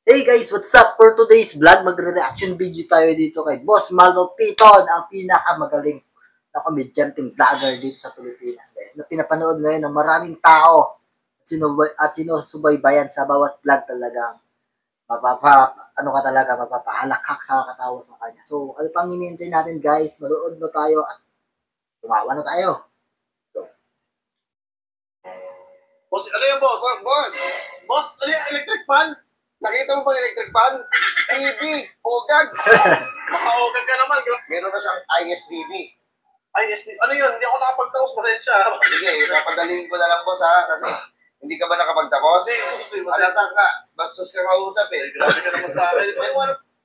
Hey guys, what's up? For today's vlog, magre-reaction video tayo dito kay Boss Malupiton, ang pinakamagaling na komedyanteng vlogger dito sa Pilipinas, guys. Na pinapanood ngayon ng maraming tao at sinusubaybayan sa bawat vlog talaga. Mapapahalakak sa katawa sa kanya. So, ano pang hinihintay natin guys? Manood na tayo at tumawa na tayo. So. Boss, ano yan, boss? Boss, Boss, ano yan, electric fan? nakita mo ba yung electric fan? TV, Ogag. Makaogag ka naman. Meron na siyang ISDB. Ano yun? Hindi ako nakapagtaos. Pasensya. Sige, papadaliin ko na lang boss ha, kasi hindi ka ba nakapagtapos? Alata ka, bastos ka kausap eh. Grabe ka naman sa akin.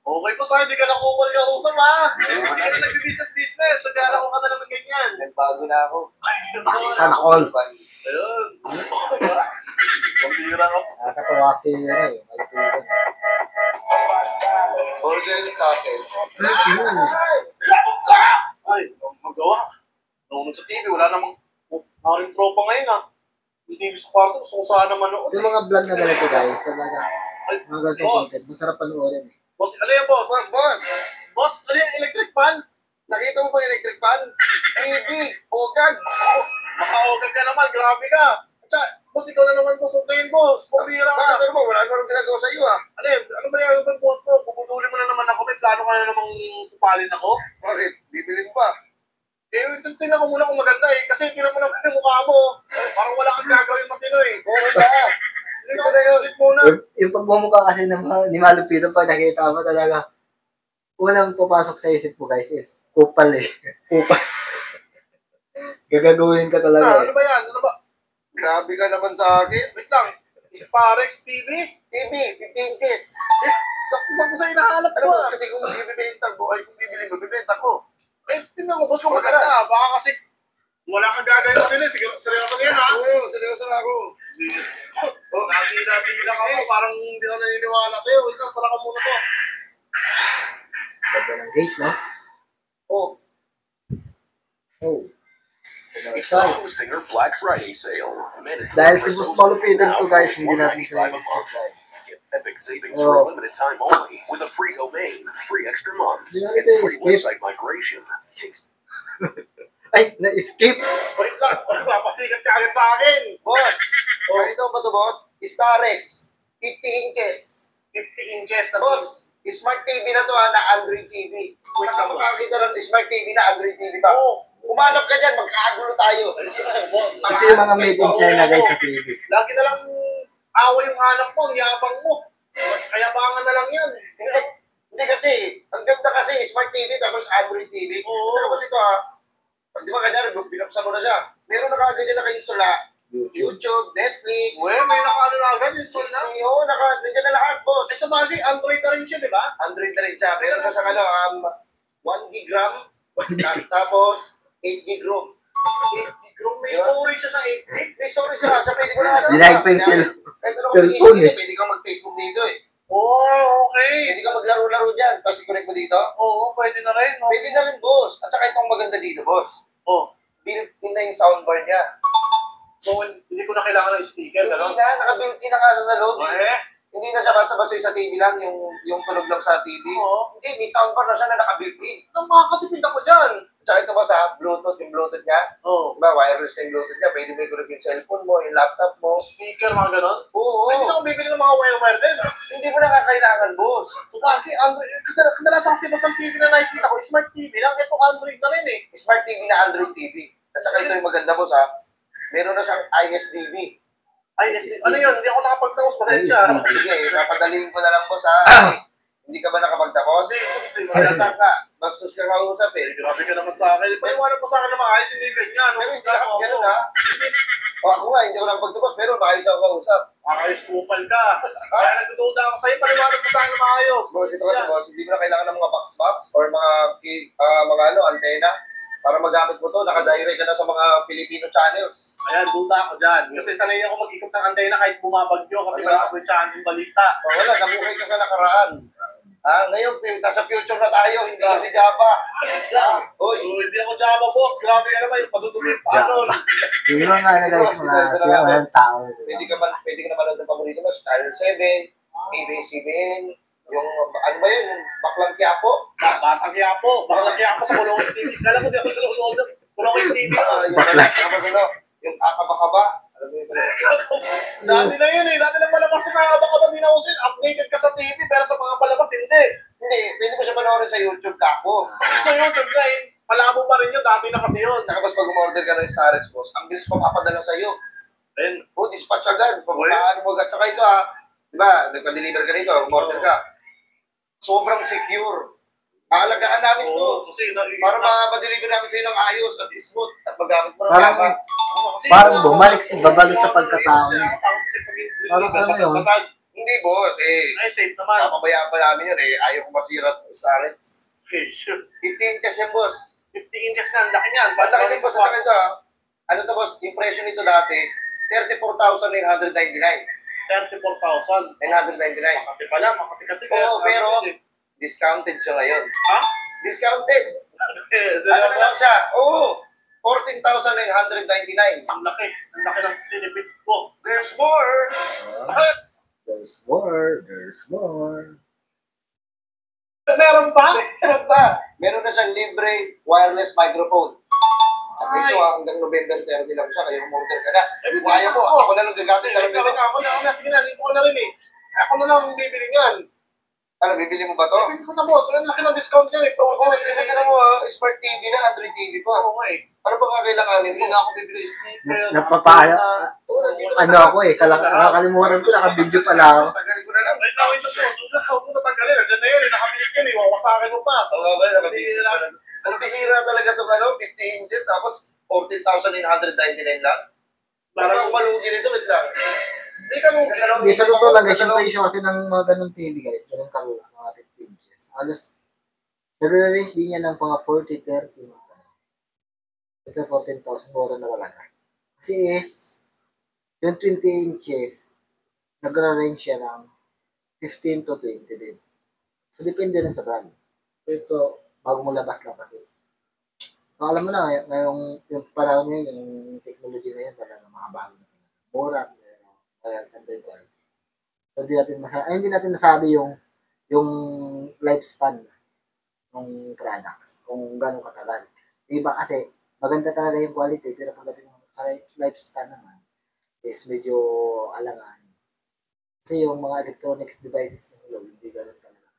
Okay po sa hindi ka nakukul ka usap ha. Hindi ka na nag-business. Naglalako ka na naman ganyan. Nagbago na ako. Sana all. Ayun. Pambira ka. Nakakatawa si Malupiton. Order sa akin. Labog ka! Ay, magawa. Nung sa TV, wala namang maraming tropa ngayon ha. Yung TV sa kwarto, gusto ko sana manood. Yung mga vlog na ganito guys, talaga. Mga ganito content, masarap panoorin eh. Boss, ano yan, boss? Boss, Ano yan, electric fan? nakita mo ba yung electric fan? TV, Ogag. Makaogag ka naman, grabe ka. Boss, ikaw na naman boss, okay boss. Pambira ka. Ano ba? Wala naman ginagawa sa iyo ha. Ano ba yung ibang buhat mo? Puputulin mo na naman ako. May plano ka na namang kupalin ako. Bakit? Bibili mo ba? Tingnan ko muna kung maganda eh. Kasi tingnan mo naman yung mukha mo. Parang wala kang gagawin matino eh. Meron ba? Hindi ko na yun. Muna. Yung pagmumukha kasi ni Malupiton, pag nakita mo talaga, unang papasok sa isip mo guys is kupal eh. Kupal. Gagagawin ka talaga Ano eh. ba yan? Ano ba? Grabe ka naman sa akin. Wait lang. Isparex TV? TV, 15 inches. Saan ko sa hinahanap Ano ko ba? ah? Kasi kung bibibenta ko, ay kung bibili mo, bibenta ko. Tingnan ko boss kung maganda. Baka kasi wala kang gagawin matino eh. Seryoso na yan ha? Oo, seryoso na ako. Nabila ka mo. Parang hindi na naniniwala sa'yo. Wait lang, sara ka muna to. Ganda ng gate, no? Oh, Oh. It's Sorry. hosting her Black Friday sale. Dahil si Boss Malupiton to guys, hindi natin $195 kaya a month. guys. Get epic savings Oh. for a limited time only with a free domain, free extra months, Hindi and natin free escape. website migration. Ay, na-escape! Wait lang. Papasikat ka agad sa akin. boss. Ganito ba to, boss? Starex, 50 inches. 50 inches na Boss, smart TV na to ha, na Android TV. Kung nakakakita ng smart TV na Android TV ba? Oo. Umanap ka dyan, magkakagulo tayo. Boss, Ito yung mga made in China guys na TV. lagi na lang away yung hanap mo, ang yabang mo. Kayabangan na lang yan. Hindi kasi, ang ganda kasi smart TV tapos Android TV. Oo. Tapos ito ha, di ba kanya, binuksan mo na siya. Meron na kagad na naka-installa. YouTube, Netflix, May nakaano na agad, install na. Disney, oo, nandiyan na lahat, boss. Eh sa bagay, Android na rin siya, di ba? Android na rin siya. Meron na sa 1 gig RAM, tapos 8 gig ROM. May storage siya sa 8 gig. May storage siya, sa pwede ko na. Dinag pa yung Kahit ano cellphone eh. Pwede kang mag-Facebook dito eh. Oh, okay. Pwede kang maglaro-laro dyan, tapos i-connect mo dito. Oo, pwede na rin. No? Pwede na rin, boss. At saka itong maganda dito, boss. Oh. Built-in na yung soundbar niya. So, hindi ko na kailangan ng speaker, Hindi gano'n? na, naka-built-in na sa loob. Eh? Hindi na siya basta-basta sa TV lang, yung tunog lang sa TV. Oo. Hindi, may soundbar na siya na naka-built-in. Ang makakatipid ako dyan. Tsaka ito ba sa Bluetooth, yung Bluetooth niya? Oo. Diba, wireless na yung Bluetooth niya. Pwede mo i-connect yung cellphone mo, yung laptop mo. Speaker, mga gano'n. Oo. Pwede na akong bibili ng mga wire-wire din. Hindi mo na kakailangan, boss. So, bakit Android? Kasi kadalasan kasi basta TV na nakikita ko, smart TV lang. Ito Android na rin eh. Smart TV na Android TV. At saka ito yung maganda, boss ha. Meron na siyang ISDB. Ano yun? Hindi ako nakapagtapos. Pasensya. Sige, papadaliin ko na lang, boss ha. Hindi ka ba nakapagtapos? Kasi, Alata ka, bastos ka kausap eh. grabe ka naman sa akin. Paliwanag mo sa akin na maayos, hindi ganyan. Pero hindi ka ganun ha. O ako nga, hindi ko nakapagtapos, pero maayos ako kausap. Maayos kupal ka. Kaya nagdududa ako sa'yo, paliwanag mo sa akin na maayos. Boss, ito kasi boss, hindi mo na kailangan ng mga box or mga antena para magamit mo to, nakadirect ka na sa mga Filipino channels. Ayan, duda ako dyan. Kasi sanay ako mag-ikot ng antena kahit bumabagyo kasi Wala. wala ako yung channel balita. O wala, nabuhay ka sa nakaraan. Ngayon, nasa future na tayo, hindi na si Java. Hoy, Hindi ako Java boss. Grabe ka naman yung padudugin pa nun. Yung mga ano guys, mga siya ng tao. pwede ka na manood ng paborito mo sa Channel 7, ABS-CBN, yung ano ba yun, yung Baklang Quiapo? Batang Quiapo. Batang Quiapo sa Kulongis TV. Kala ko di ako nanonood ng Kulongis TV. Yung tapos ano, yung Kakaba-Kaba. Alam mo yun ba? Dati na yun eh. Dati na palabas sa Kakaba-Kaba din ako sin. Updated ka sa TV pero sa mga palabas hindi. Hindi, pwede mo siya panoorin sa YouTube, Kako. Sa YouTube na eh. Malabo pa rin yun. Dati na kasi yun. Saka mas pag umorder ka ng Sarex Boss, ang bilis papapadala sa'yo. Ayun. Dispatch agad. Pagkakaan mo agad. Saka ito di ba, nagpa-deliver ka rito, umorder ka. Sobrang secure. Aalagaan namin ito. Para ma-deliver namin sa'yo ng ayos at smooth at magamit mo Parang, parang babalik sa pagkatao niya. Parang alam mo yun. Hindi, boss. Ay, safe naman. Papabayaan pa namin yun Ayaw ko masira sa Sarex. Okay, sure. 15 inches yan, boss. 50 inches na. Ang laki niyan. Ang laki din, boss. Ang ito, Ano to, boss? Yung presyo nito dati, 34,999. 34,000. 999. Makati pala. Makati-kati. Oo, pero discounted siya ngayon. Ha? Discounted. Ano na lang siya? Oo. 14,999. Ang laki. Ang laki ng tinipid ko. There's more. There's more. There's more. Meron pa? Meron pa. Meron na siyang libre wireless microphone. At ito hanggang November 30 lang siya, kaya umorder ka na. Kung ayaw mo, ako na lang gagamit. Ako na. Sige na. Dito ko na rin eh. Ako na lang bibili niyan. Ano, bibili mo ba to? Bibili ko na boss. Ang laki ng discount niyan eh. Oo, kasi ka mo Smart TV na, Android TV pa. Oo nga eh. Ano ba kakailanganin Hindi mo? na ako bibili speaker. Napapaya. Ano ako nakakalimutan ko, nakabidyo pala ako. Tagalin ko na lang. Ay, tawin na po. Sugat ako na tanggalin. Nandiyan na yun eh. Nakamilig yan eh. Wawasakin mo pa. Ang bihira talaga ito, 50 inches, tapos 14,999 lang. Parang kung malugi nito, wait lang. Hindi ka lugi. Hindi, sa totoo lang guys, yung presyo kasi ng mga ganong TV guys, ganun kalula, mga 50 inches. Halos, nare-range din yan ng mga 40, 30. Ito 14,000, mura na talaga. Kasi yung 20 inches, nagre-range siya ng 15 to 20 din. So, depende rin sa brand. So, ito, bago mo labas lang kasi. So, alam mo na, ngayong yung panahon ngayon, yung technology ngayon, talaga mga bago na talaga. Mura, ganda yung quality. So, hindi natin nasabi yung lifespan ng products, kung gano'ng katagal. Iba kasi, maganda talaga yung quality, pero pagdating sa lifespan naman, is medyo alangan. Kasi yung mga electronics devices na sila, hindi gano'n talaga.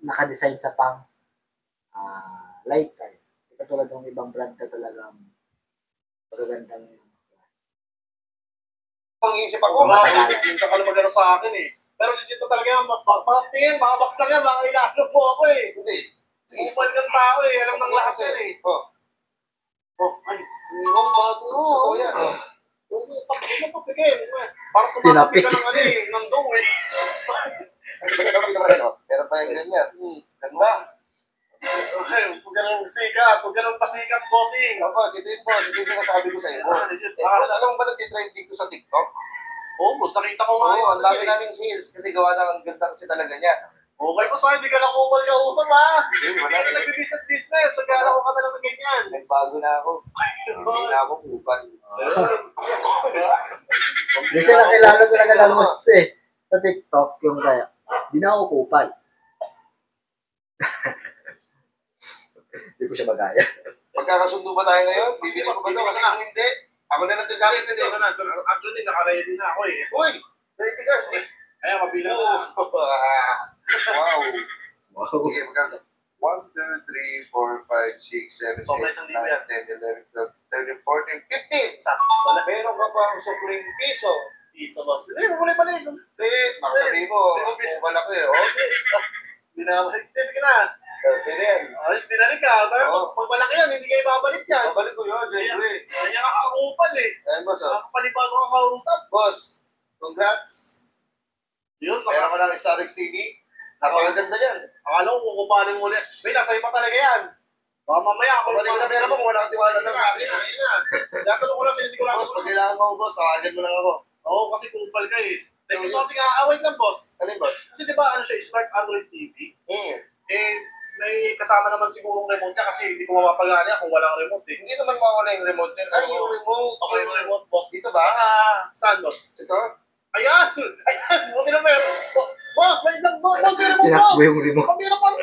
Naka-design sa pang lifetime. Katulad ng ibang brand na talagang magagandang Pang-isip ako, Minsan ka lang magano sa akin eh. Pero legit na talaga yan. Tingin, mga box lang yan. Mga ilalog mo ako eh. Hindi. Upal ng tao eh. Alam ng lakas yan eh. Ay, yung bago. Oo, yan. Yung papigil. Parang tumatabi ka ng ano eh. Ng dough eh. Meron pa yung ganyan. Ganda. Huwag ka nang sikat. Huwag ka nang pasikat, bossing. Boss, ito yung sinasabi ko sa iyo. Alam mo ba nag-trend dito sa TikTok? Oo, boss. Nakita ko nga Oo, ang dami naming sales kasi gawa na ang ganda kasi talaga niya. Okay pa sa hindi ka lang upal ka usap ha. Hindi, Hindi wala ka nag-business. Nag-alako ka na lang ng ganyan. Nagbago na ako. Hindi na ako kupal. Hindi siya nakilala talaga ng hosts sa TikTok, yung kaya. Hindi na ako kupal. Hindi ko siya magaya. Magkakasundo ba tayo ngayon? Bibili ko ba ito? Kasi kung hindi, ako na lang gagamit nito. Actually, naka-ready na ako eh. Uy! Ready ka? Kaya mabila na. Wow! Wow. Sige, magkano? 1, 2, 3, 4, 5, 6, 7, 8, 9, 10, 11, 12, 13, 14, 15! Sakto pala. Meron ka pa ang supling piso. Isa boss. Hindi, mamuli pa rin. Baka sabihin mo, kupal ako oh. Hindi na mabalik. Sige na. Sige yan. Ayos, binalik ka. Pag malaki yan, hindi kayo babalik yan. Babalik ko yun, Jeffrey. Kaya kakakupal eh. Ayan, boss. Kakapalibago ka kausap. Boss, congrats. Yun, Meron ko ng Starix TV. Napakaganda yan. akala ko kukupanin mo ulit. May nasa iba talaga yan. Baka mamaya ako. Balik na pera mo kung wala kang tiwala Ayun na na, ayun na, ayun na. Kaya tanong ko lang sinisigurado Boss, ko pag lang. kailangan mo, boss, tawagan mo lang ako. Oo, kasi kupal ka eh. Teka, kasi nga, away lang boss. Ano yun, boss? Kasi di ba ano siya, smart Android TV? Eh, may kasama naman sigurong remote niya kasi hindi ko mapapagana kung walang remote eh. Hindi naman mawala yung remote niya. Ay, yung remote. Ako yung remote boss. Dito ba? Saan boss? Ito? Ayan! Ayan! Buti na meron! Boss, wait lang! Boss, sino mo, boss? Tinakbo yung remote. Kami na pala!